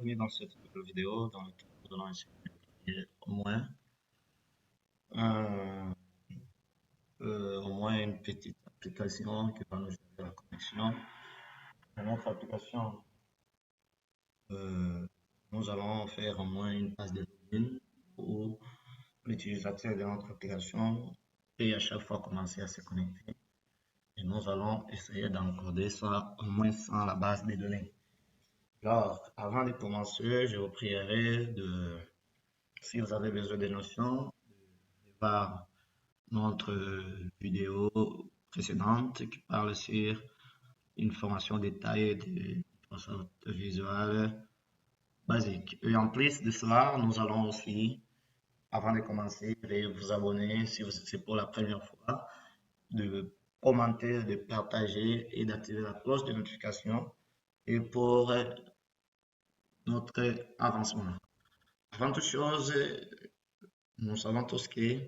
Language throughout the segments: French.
bienvenue dans cette nouvelle vidéo dans laquelle nous allons essayer de créer un- au moins une petite application qui va nous aider à la connexion. Dans notre application, euh, nous allons faire au moins une page de login où l'utilisateur de notre application peut à chaque fois commencer à se connecter. Et nous allons essayer d'encoder ça au moins sans la base de données. Alors, avant de commencer, je vous prierai de, si vous avez besoin de notions, de voir notre vidéo précédente qui parle sur une formation détaillée de Microsoft Visual Basic. Et en plus de cela, nous allons aussi, avant de commencer, vous abonner si c'est pour la première fois, de commenter, de partager et d'activer la cloche de notification et pour notre avancement. Avant toute chose, nous savons tous que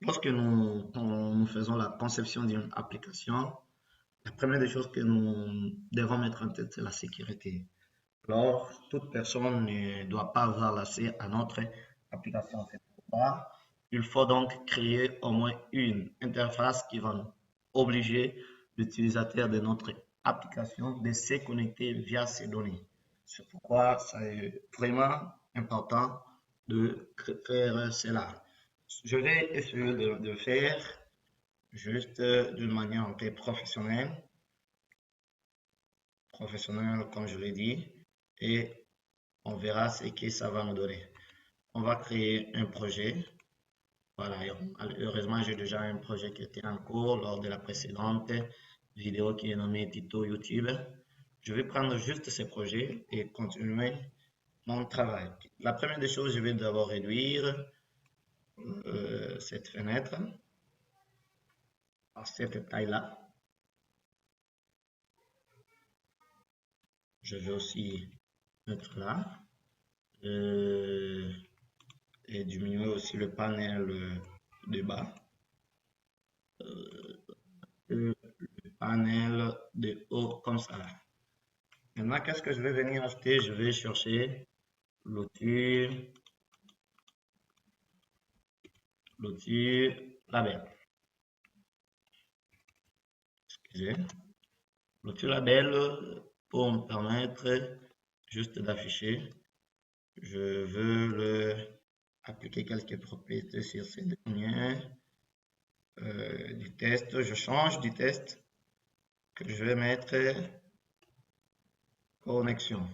lorsque nous faisons la conception d'une application, la première des choses que nous devons mettre en tête, c'est la sécurité. Alors, toute personne ne doit pas avoir l'accès à notre application. C'est pourquoi il faut donc créer au moins une interface qui va obliger l'utilisateur de notre application de se connecter via ces données. C'est pourquoi c'est vraiment important de faire cela. Je vais essayer de le faire juste d'une manière un peu professionnelle comme je l'ai dit, et on verra ce que ça va nous donner. On va créer un projet. Voilà, heureusement, j'ai déjà un projet qui était en cours lors de la précédente vidéo qui est nommée Tuto YouTube. Je vais prendre juste ce projet et continuer mon travail. La première des choses, je vais d'abord réduire cette fenêtre à cette taille-là. Je vais aussi mettre là et diminuer aussi le panel de bas. Le panel de haut comme ça. Maintenant, qu'est-ce que je vais venir acheter? Je vais chercher l'outil label. Excusez. L'outil label pour me permettre juste d'afficher. Je veux appliquer quelques propriétés sur ces derniers. Du test, je change du test que je vais mettre connexion.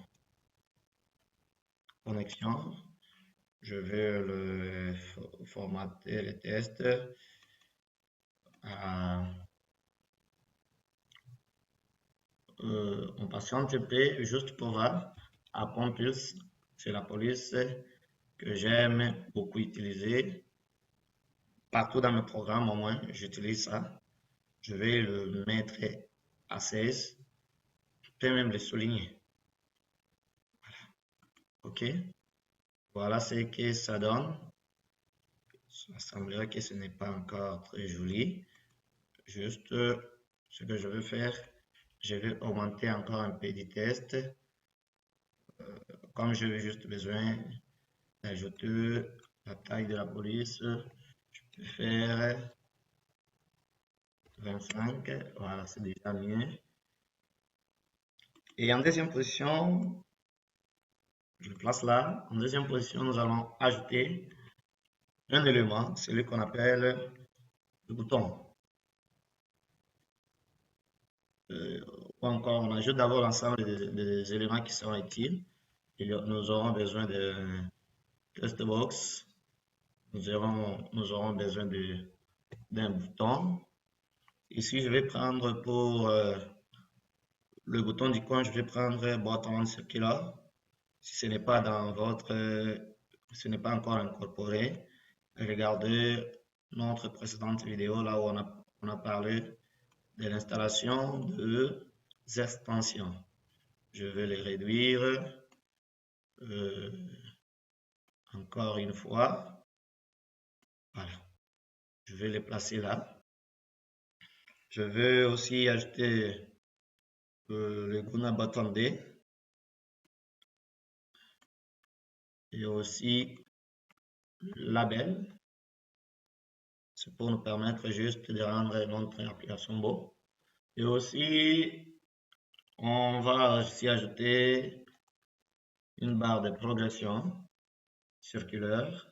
Connexion. Je vais le formater le test en passant TP juste pour voir à Pompus, c'est la police que j'aime beaucoup utiliser. Partout dans mes programmes, au moins, j'utilise ça. Je vais le mettre à 16. Je peux même le souligner. Voilà. OK. Voilà ce que ça donne. Ça semblerait que ce n'est pas encore très joli. Juste ce que je vais faire, je vais augmenter encore un peu du test. Comme j'ai juste besoin d'ajouter la taille de la police, je peux faire 25. Voilà, c'est déjà mieux. Et en deuxième position, je le place là. En deuxième position, nous allons ajouter un élément, celui qu'on appelle le bouton. Ou encore, on ajoute d'abord l'ensemble des éléments qui seront utiles. Nous aurons besoin de test box. Nous aurons besoin d'un bouton. Ici, je vais prendre pour le bouton du coin, je vais prendre button circular. Si ce n'est pas dans ce n'est pas encore incorporé, regardez notre précédente vidéo là où on a parlé de l'installation de extensions. Je vais les réduire encore une fois. Voilà. Je vais les placer là. Je vais aussi ajouter le Guna Button D. et aussi label. C'est pour nous permettre juste de rendre notre application beau. Et aussi, on va aussi ajouter une barre de progression circulaire.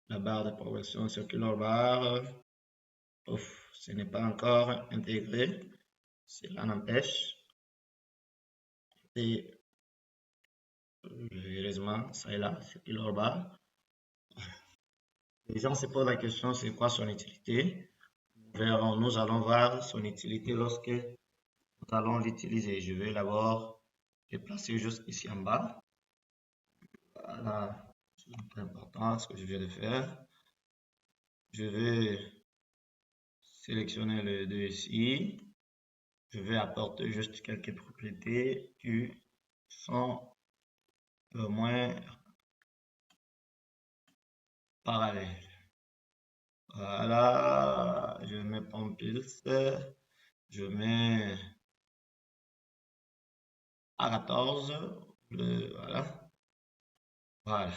La barre de progression circulaire barre, ce n'est pas encore intégré. Cela n'empêche. Et heureusement, ça est là, circulaire barre. Les gens se posent la question, c'est quoi son utilité? Nous allons voir son utilité lorsque nous allons l'utiliser. Je vais d'abord le placer juste ici en bas. Voilà, c'est important ce que je viens de faire. Je vais sélectionner les deux ici. Je vais apporter juste quelques propriétés qui sont moins parallèles. Voilà, je mets Pompils, je mets A14, voilà. Voilà.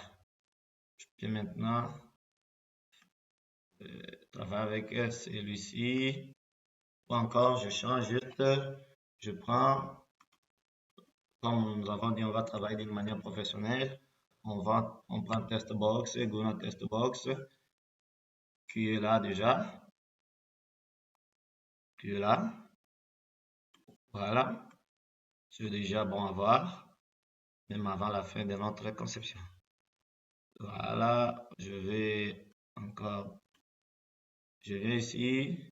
Je peux maintenant travailler avec celui-ci. Ou encore, je change juste, je prends, comme nous avons dit, on va travailler d'une manière professionnelle. On prend Testbox, Guna Testbox, qui est là déjà, qui est là. Voilà, c'est déjà bon à voir, même avant la fin de notre conception. Voilà, je vais encore, je viens ici,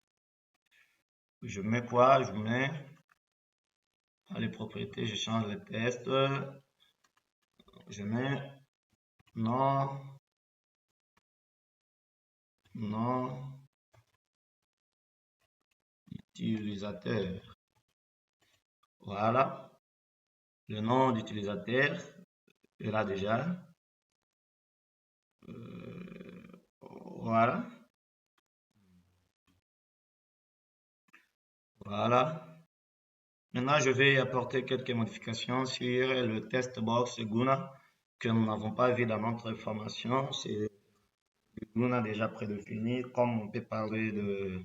je mets quoi? Je mets dans les propriétés, je change le test, je mets non, non utilisateur. Voilà, le nom d'utilisateur est là déjà. Voilà, voilà. Maintenant, je vais apporter quelques modifications sur le test box Guna que nous n'avons pas vu dans notre formation. C'est Guna déjà prédéfini, comme on peut parler de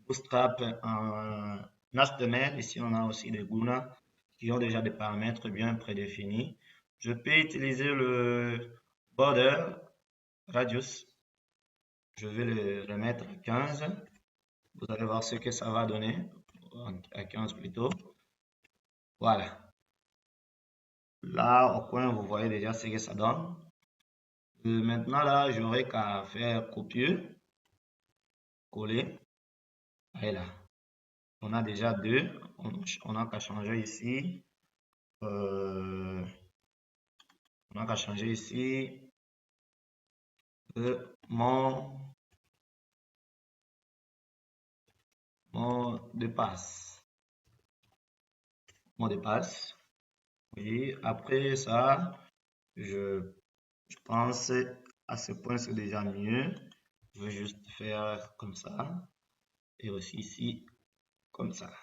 Bootstrap en HTML. Ici, on a aussi des Guna qui ont déjà des paramètres bien prédéfinis. Je peux utiliser le border radius. Je vais le remettre à 15. Vous allez voir ce que ça va donner, à 15 plutôt. Voilà. Là, au coin, vous voyez déjà ce que ça donne. Maintenant, là, j'aurai qu'à faire copier, coller. Et là, on a déjà deux. On a qu'à changer ici. On a qu'à changer ici mon de passe. Mot de passe. Oui, après ça, je pense à ce point c'est déjà mieux. Je vais juste faire comme ça. Et aussi ici, comme ça.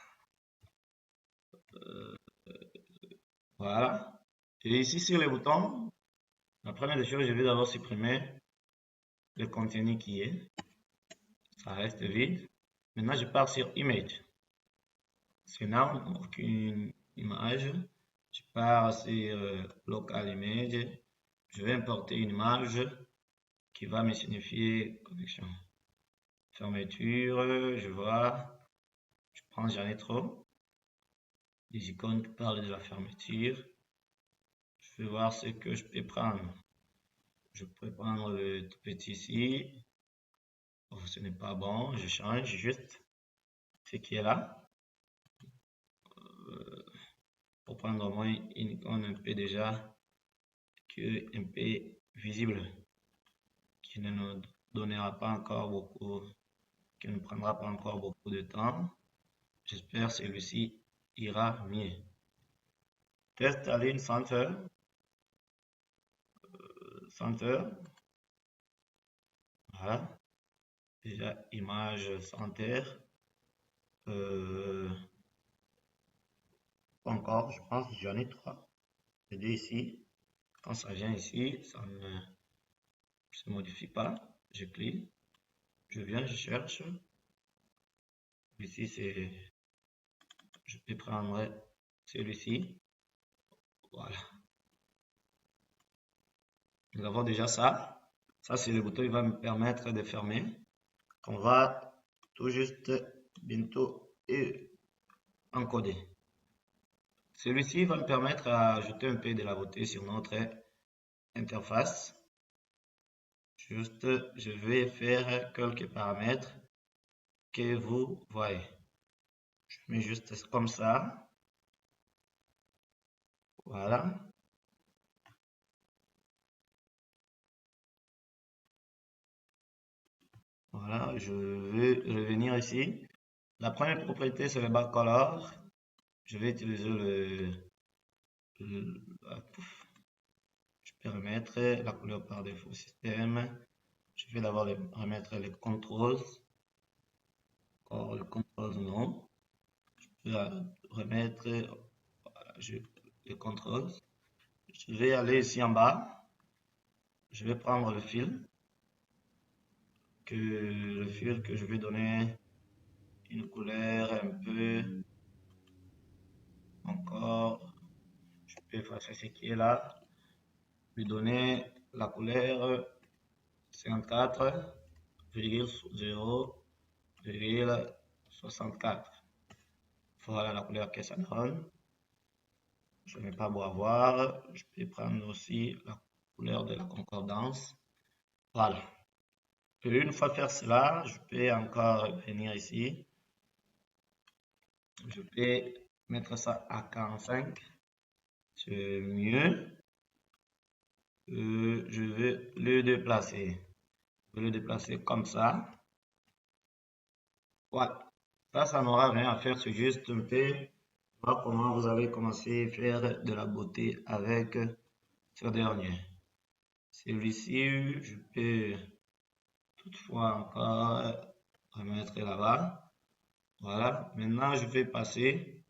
Voilà. Et ici sur les boutons, la première des choses, je vais d'abord supprimer le contenu qui est. Ça reste vide. Maintenant, je pars sur Image. C'est là, aucune image. Je pars sur Local Image. Je vais importer une image qui va me signifier connexion. Fermeture, je vois. Je prends, j'en ai trop. Les icônes qui parlent de la fermeture. Je vais voir ce que je peux prendre. Je peux prendre le tout petit ici. Oh, ce n'est pas bon, je change juste ce qui est là. Pour prendre au moins une icône un peu déjà un peu visible, qui ne nous donnera pas encore beaucoup, qui ne prendra pas encore beaucoup de temps. J'espère que celui-ci ira mieux. Test Align Center. Voilà. Déjà image center. Encore, je pense que j'en ai trois. Les deux ici. Quand ça vient ici, ça ne se modifie pas. Je clique, je viens, je cherche. Ici, je peux prendre celui-ci. Voilà. Nous avons déjà ça. Ça, c'est le bouton qui va me permettre de fermer. On va tout juste bientôt encoder. Celui-ci va me permettre d'ajouter un peu de la beauté sur notre interface. Juste, je vais faire quelques paramètres que vous voyez. Je mets juste comme ça. Voilà. Voilà, je vais revenir ici. La première propriété, c'est le backcolor. Je vais utiliser je peux remettre la couleur par défaut système. Je vais d'abord remettre les controls. Or, le contrôle non. Je vais remettre voilà, les contrôles. Je vais aller ici en bas. Je vais prendre le fil que je vais donner une couleur un peu encore. Je peux effacer ce qui est là. Lui donner la couleur 54,0,64. Voilà la couleur que ça donne. Je n'ai pas beau avoir. Je peux prendre aussi la couleur de la concordance. Voilà. Et une fois faire cela, je peux encore venir ici. Je peux mettre ça à 45. C'est mieux. Je vais le déplacer. Je vais le déplacer comme ça. Voilà. Ça n'aura rien à faire. C'est juste un peu voir comment vous allez commencer à faire de la beauté avec ce dernier. Celui-ci, je peux toutefois encore remettre là-bas. Voilà. Maintenant, je vais passer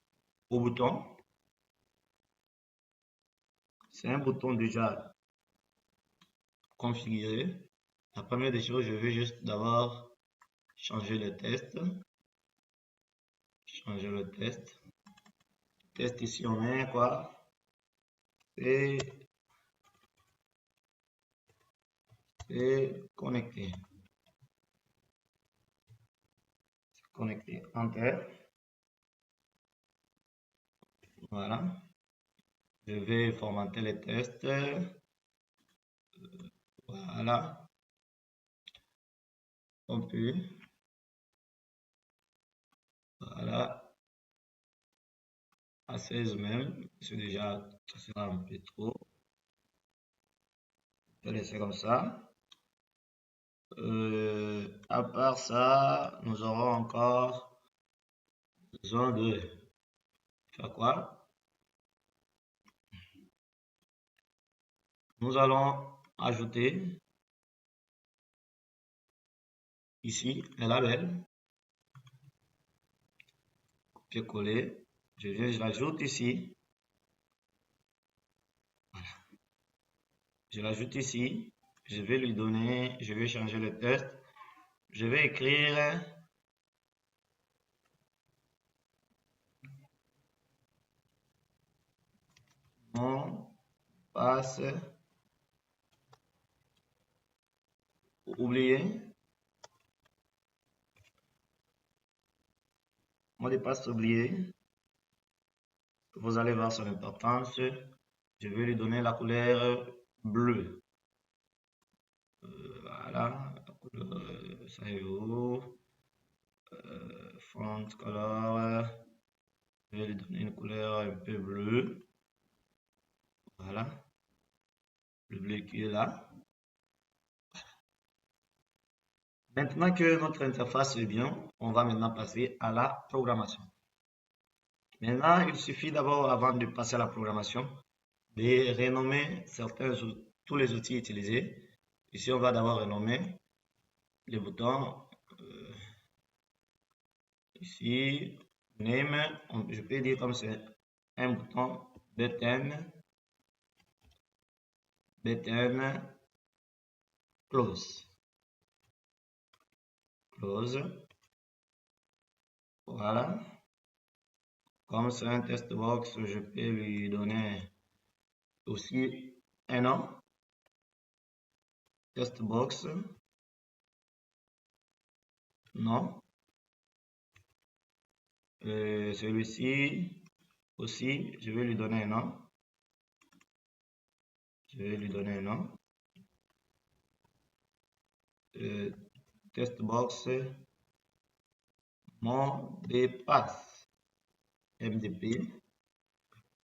au bouton. C'est un bouton déjà configuré. La première des choses, je vais juste d'abord changer le test. Changer le test. Test ici, on met quoi? Et connecté. Connecté. Enter. Voilà. Je vais formater les tests. Voilà. On peut. Voilà. À 16 même. C'est déjà, ça sera un peu trop. Je vais laisser comme ça. À part ça, nous aurons encore besoin de faire quoi? Nous allons ajouter ici un label. Copier-coller. Je l'ajoute ici. Voilà. Je l'ajoute ici. Je vais lui donner, je vais changer le test. Je vais écrire mon passe oublié. Mot de passe oublié. Vous allez voir son importance. Je vais lui donner la couleur bleue. Voilà, la couleur, ça est où? Font color. Je vais lui donner une couleur un peu bleue. Voilà. Le bleu qui est là. Maintenant que notre interface est bien, on va maintenant passer à la programmation. Maintenant, il suffit d'abord, avant de passer à la programmation, de renommer tous les outils utilisés. Ici, on va d'abord renommer les boutons. Ici, name, je peux dire comme c'est un bouton button. btn close. Voilà. Comme c'est un test box, je peux lui donner aussi un nom. Test box. Non. Celui-ci aussi, je vais lui donner un nom. Test box mot de passe MDP.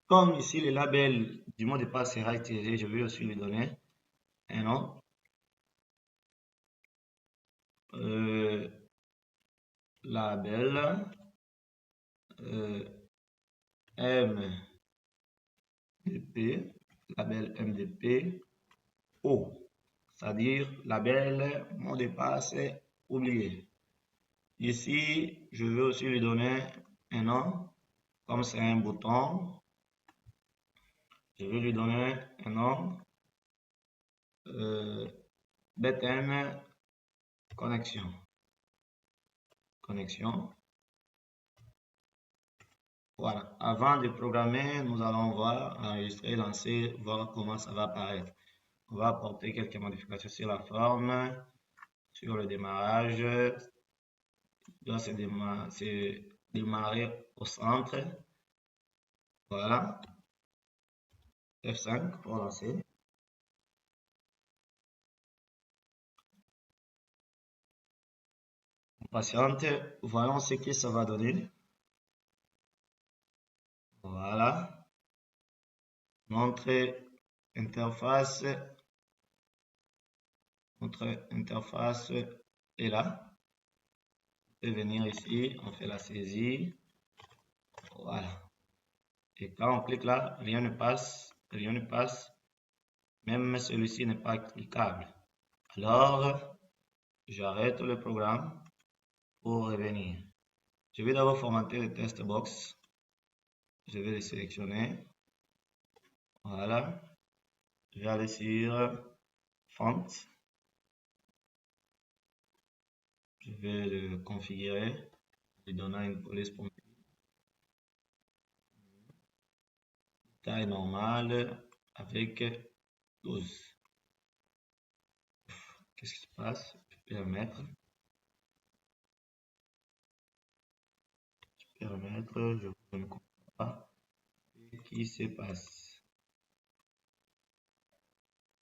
Comme ici le label du mot de passe sera utilisé, je vais aussi lui donner un nom. Label MDP, label MDP O, c'est-à-dire label mot de passe oublié. Ici, je vais aussi lui donner un nom, comme c'est un bouton, je vais lui donner un nom, btn connexion. Voilà, avant de programmer, nous allons voir, enregistrer, lancer, voir comment ça va apparaître. On va apporter quelques modifications sur la forme, sur le démarrage. Il doit se démarrer au centre. Voilà. F5 pour lancer. On patiente, voyons ce que ça va donner. Voilà. Notre interface est là. On peut venir ici, on fait la saisie. Voilà. Et quand on clique là, rien ne passe. Même celui-ci n'est pas cliquable. Alors, j'arrête le programme pour revenir. Je vais d'abord formater le test box. Je vais le sélectionner. Voilà. Je vais aller sur Font. Je vais le configurer. Lui donner une police pour taille normale avec 12. Qu'est-ce qui se passe? Je peux permettre. Je ne comprends pas ce qui se passe.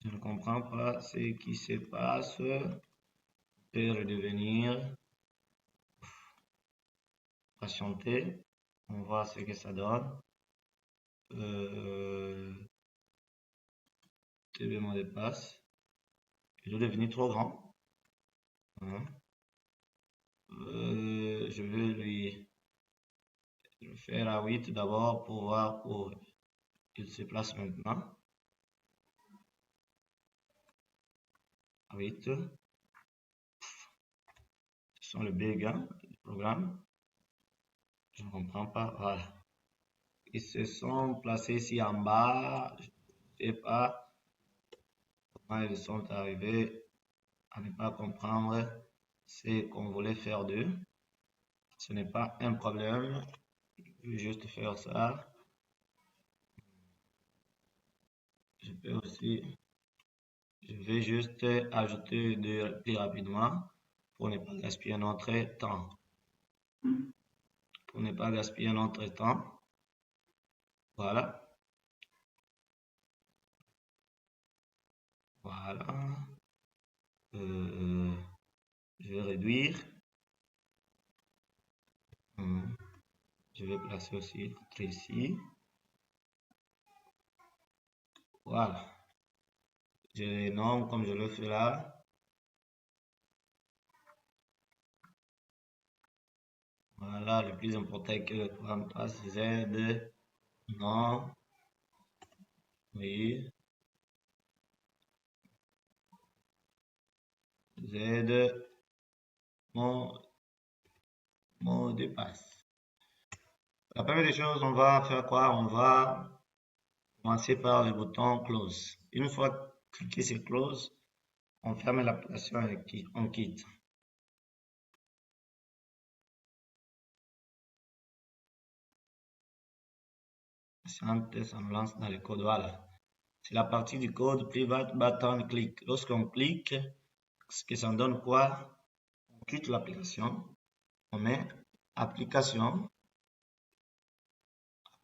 Je ne comprends pas ce qui se passe. Je peux redevenir. Patienter. On voit ce que ça donne. TV mot de passe. Il est devenu trop grand. Hein. Je vais lui faire à 8 d'abord pour voir où il se place maintenant. À 8. Ce sont les bugs du programme. Je ne comprends pas. Voilà. Ils se sont placés ici en bas. Je ne sais pas comment ils sont arrivés à ne pas comprendre ce qu'on voulait faire d'eux. Ce n'est pas un problème. Je vais juste faire ça. Je peux aussi. Je vais juste ajouter deux plus rapidement pour ne pas gaspiller notre temps. Voilà. Je vais réduire. Je vais placer aussi l'entrée ici. Voilà. Je les nomme comme je le fais là. Voilà, le plus important est que le programme passe Z, non, oui, Z, mot de passe. La première des choses, on va faire quoi? On va commencer par le bouton close. Une fois cliquez sur Close, on ferme l'application et on quitte. Ça nous lance dans le code, voilà. C'est la partie du code Private Button Click. Lorsqu'on clique, ce que ça donne quoi? On quitte l'application, on met application,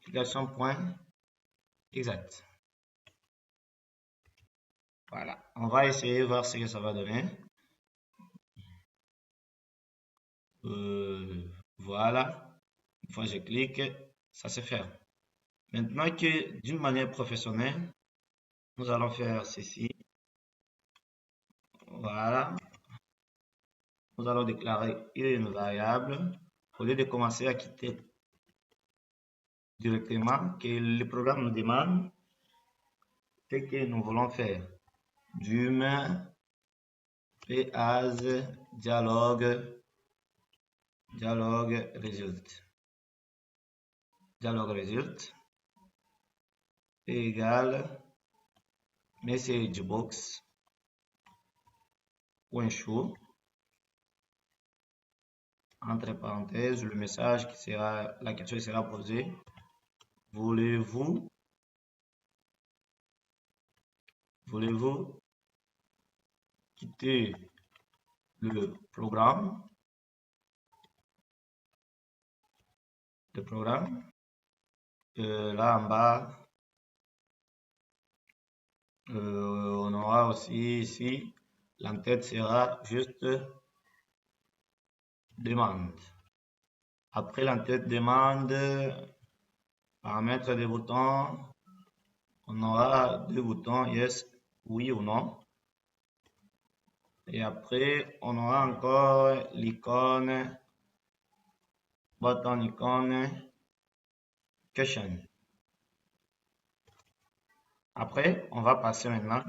application.exact. Voilà, on va essayer de voir ce que ça va donner. Voilà, une fois que je clique, ça se ferme. Maintenant que d'une manière professionnelle, nous allons faire ceci. Voilà, nous allons déclarer une variable au lieu de commencer à quitter directement que le programme nous demande. C'est que nous voulons faire dum as dialogue result égale message box point show entre parenthèses le message qui sera, la question qui sera posée, voulez-vous quitter le programme là en bas on aura aussi ici l'entête sera juste demande. Après l'entête demande, paramètres des boutons, on aura deux boutons, yes, oui ou non. Et après, on aura encore l'icône, button icône, question. Après, on va passer maintenant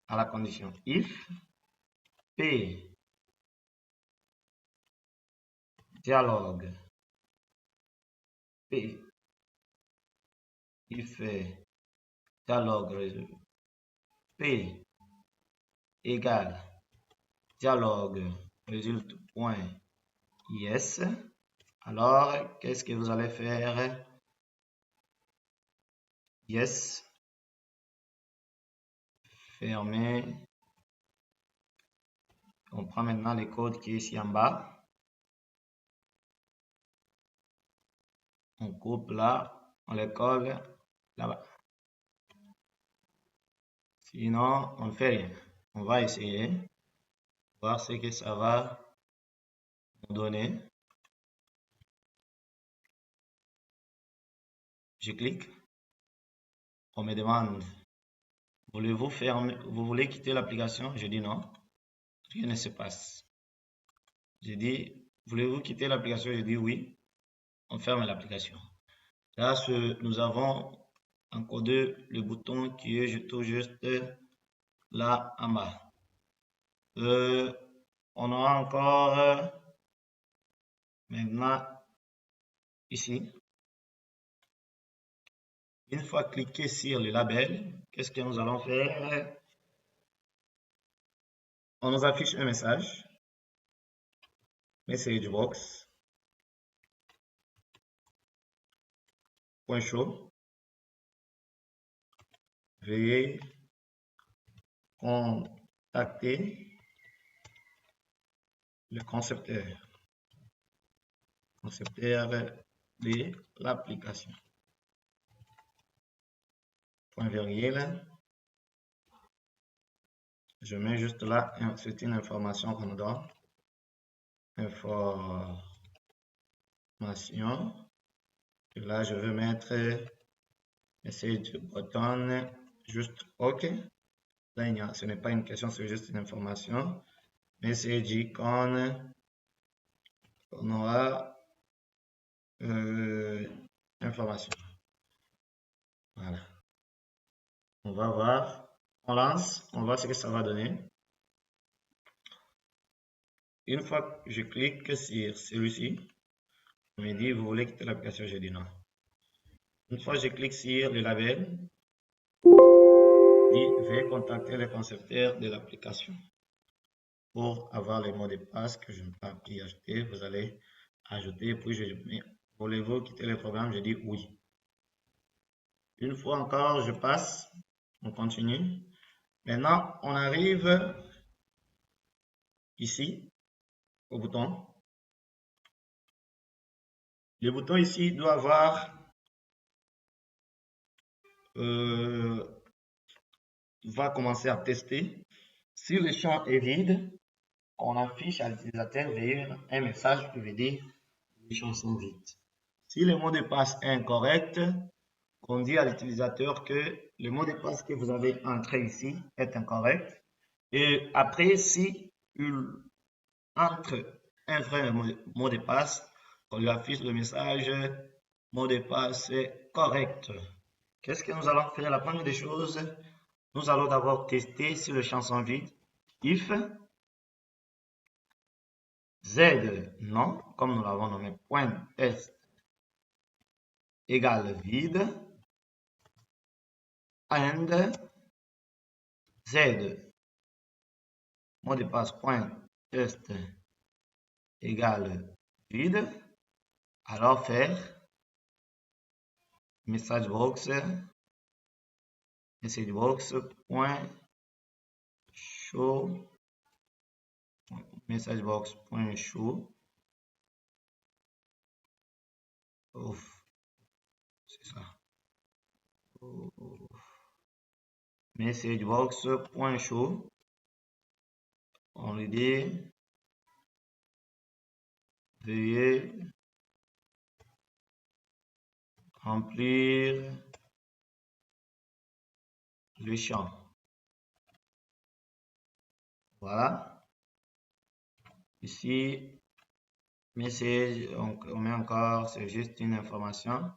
à la condition if p dialogue p if dialogue p égale dialogue résulte point yes. Alors, qu'est-ce que vous allez faire? Yes. Fermez. On prend maintenant le code qui est ici en bas. On coupe là, on le colle là-bas. Sinon, on ne fait rien. On va essayer, voir ce que ça va nous donner. Je clique. On me demande, voulez-vous fermer, vous voulez quitter l'application? Je dis non. Rien ne se passe. Je dis, voulez-vous quitter l'application? Je dis oui. On ferme l'application. Là, nous avons encodé le bouton qui est tout juste là en bas. On aura encore maintenant ici. Une fois cliqué sur le label, qu'est-ce que nous allons faire? On nous affiche un message. Message box. Point chaud. Veuillez contacter le concepteur de l'application. Point virgule. Je mets juste là, c'est une information qu'on nous donne. Information. Et là, je vais mettre message button juste OK. Là, ce n'est pas une question, c'est juste une information. Message icon. On aura information. Voilà. On va voir. On lance. On voit ce que ça va donner. Une fois que je clique sur celui-ci, on me dit, vous voulez quitter l'application? Je dis non. Une fois que je clique sur le label, dit, veuillez contacter le concepteur de l'application pour avoir les mots de passe que je n'ai pas pu ajouter. Vous allez ajouter, puis voulez-vous quitter le programme? Je dis oui. Une fois encore, je passe, on continue. Maintenant, on arrive ici au bouton. Le bouton ici doit avoir va commencer à tester. Si le champ est vide, on affiche à l'utilisateur un message qui veut dire les champs sont vides. Si le mot de passe est incorrect, on dit à l'utilisateur que le mot de passe que vous avez entré ici est incorrect. Et après, si il entre un vrai mot de passe, on lui affiche le message mot de passe correct. Qu'est-ce que nous allons faire? La première des choses, nous allons d'abord tester si le champ sont vide. If Z non, comme nous l'avons nommé, point test égale vide, and Z mot de passe point test égale vide, alors faire message box point show message box point show c'est ça, message box point show, on lui dit veuillez remplir le champ. Voilà. Ici, message, on met encore, c'est juste une information.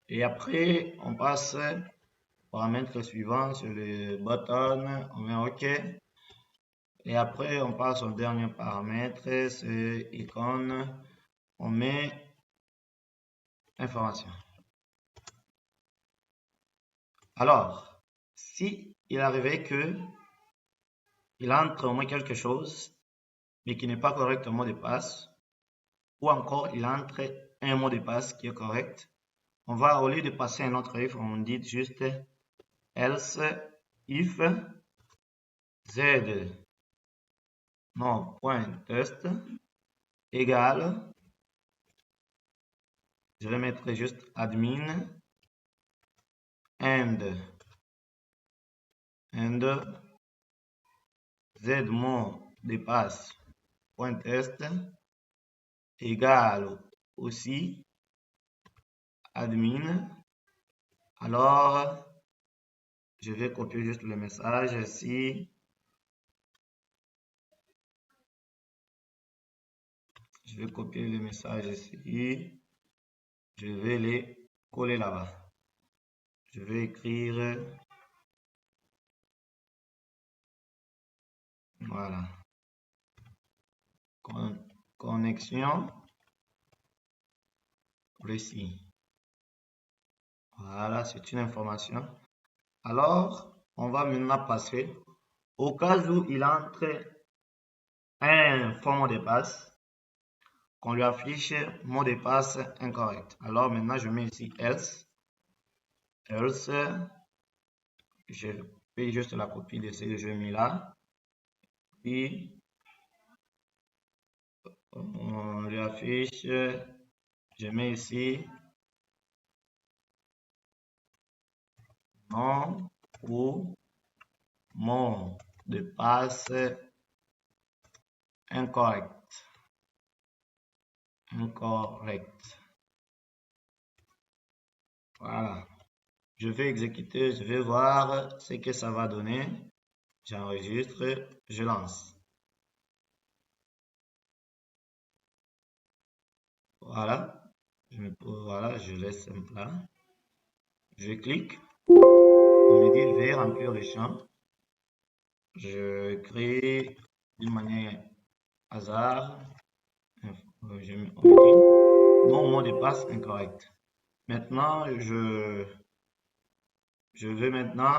Et après, on passe au paramètre suivant sur le button, on met OK. Et après, on passe au dernier paramètre, c'est icône, on met information. Alors, si il arrivait que il entre au moins quelque chose, mais qui n'est pas correct au mot de passe, ou encore il entre un mot de passe qui est correct, on va, au lieu de passer un autre if, on dit juste else if z non point test égale, je vais mettre juste admin and z mot de passe point test égale aussi admin. Alors, je vais copier juste le message ici. Je vais copier le message ici. Je vais les coller là-bas. Je vais écrire, voilà, connexion précis. Voilà, c'est une information. Alors, on va maintenant passer au cas où il entre un faux mot de passe, qu'on lui affiche mot de passe incorrect. Alors maintenant, je mets ici else, je fais juste la copie de ce que j'ai mis là, puis on lui affiche, je mets ici nom ou mot de passe incorrect. Voilà. Je vais exécuter, je vais voir ce que ça va donner. J'enregistre, je lance. Voilà. Voilà, je laisse là. Je clique. On me dit veuillez remplir le champ. Je crée d'une manière hasard. On me dit non mot de passe incorrect. Maintenant, je vais maintenant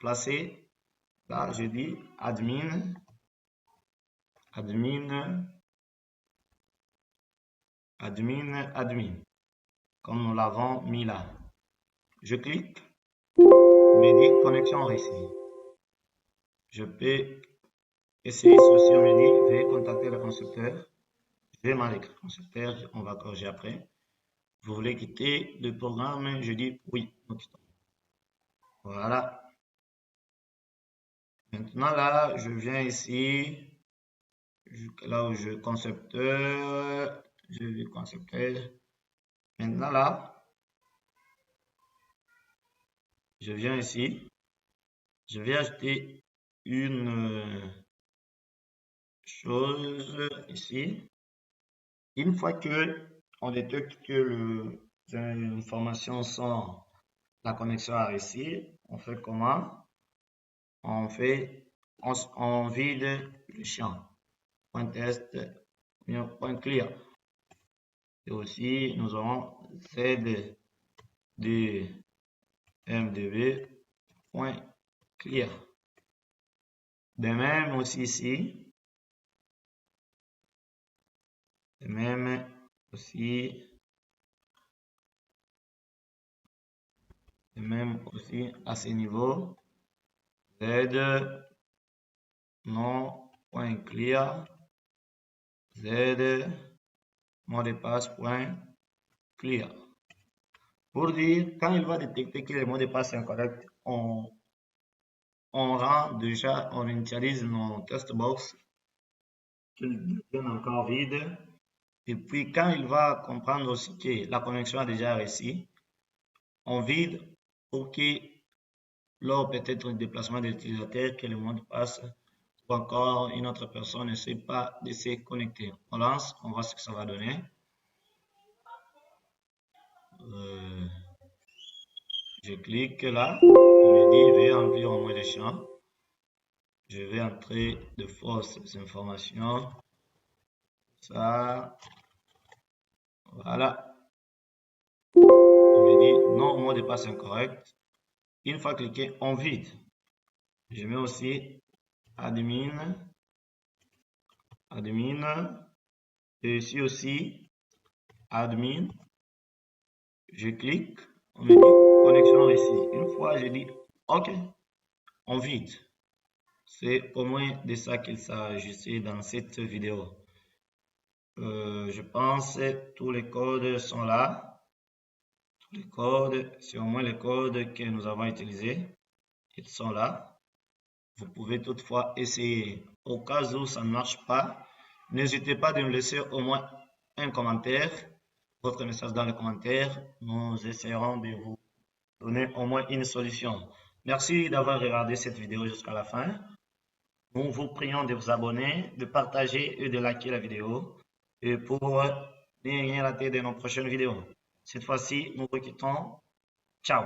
placer, là, je dis admin, comme nous l'avons mis là. Je clique, il me dit connexion réussie. Je peux essayer ceci, on me dit veuillez contacter le constructeur. Je vais marquer constructeur, on va corriger après. Vous voulez quitter le programme? Je dis oui, nous quittons. Voilà. Maintenant là, je viens ici, là où je concepteur, je vais concepteur. Maintenant là, je viens ici, je vais ajouter une chose ici. Une fois que on détecte que les informations sont la connexion a réussi, on fait comment? On vide le champ. Point test, point clear. Et aussi, nous aurons zdmdb point clear. De même aussi ici. De même aussi. De même aussi à ce niveau. Z non point clear. Z mot de passe point clear. Pour dire, quand il va détecter que le mot de passe est incorrect, on initialise nos test box qu'ils deviennent encore vides. Et puis, quand il va comprendre aussi que la connexion a déjà réussi, on vide pour que, lors peut-être du déplacement de l'utilisateur, que le mot de passe ou encore une autre personne ne sait pas de se connecter. On lance, on voit ce que ça va donner. Je clique là, il me dit veuillez remplir au moins les champs. Je vais entrer de fausses informations. Ça, voilà. Il me dit non, mot de passe incorrect. Une fois cliqué, on vide. Je mets aussi admin. Et ici aussi, admin. Je clique, on me dit connexion réussie. Une fois, je dis OK, on vide. C'est au moins de ça qu'il s'agissait dans cette vidéo. Je pense que tous les codes sont là. Tous les codes, c'est au moins les codes que nous avons utilisés. Ils sont là. Vous pouvez toutefois essayer. Au cas où ça ne marche pas, n'hésitez pas de me laisser au moins un commentaire, votre message dans les commentaires. Nous essaierons de vous donner au moins une solution. Merci d'avoir regardé cette vidéo jusqu'à la fin. Nous vous prions de vous abonner, de partager et de liker la vidéo. Et pour ne rien rater de nos prochaines vidéos. Cette fois-ci, nous vous quittons. Ciao!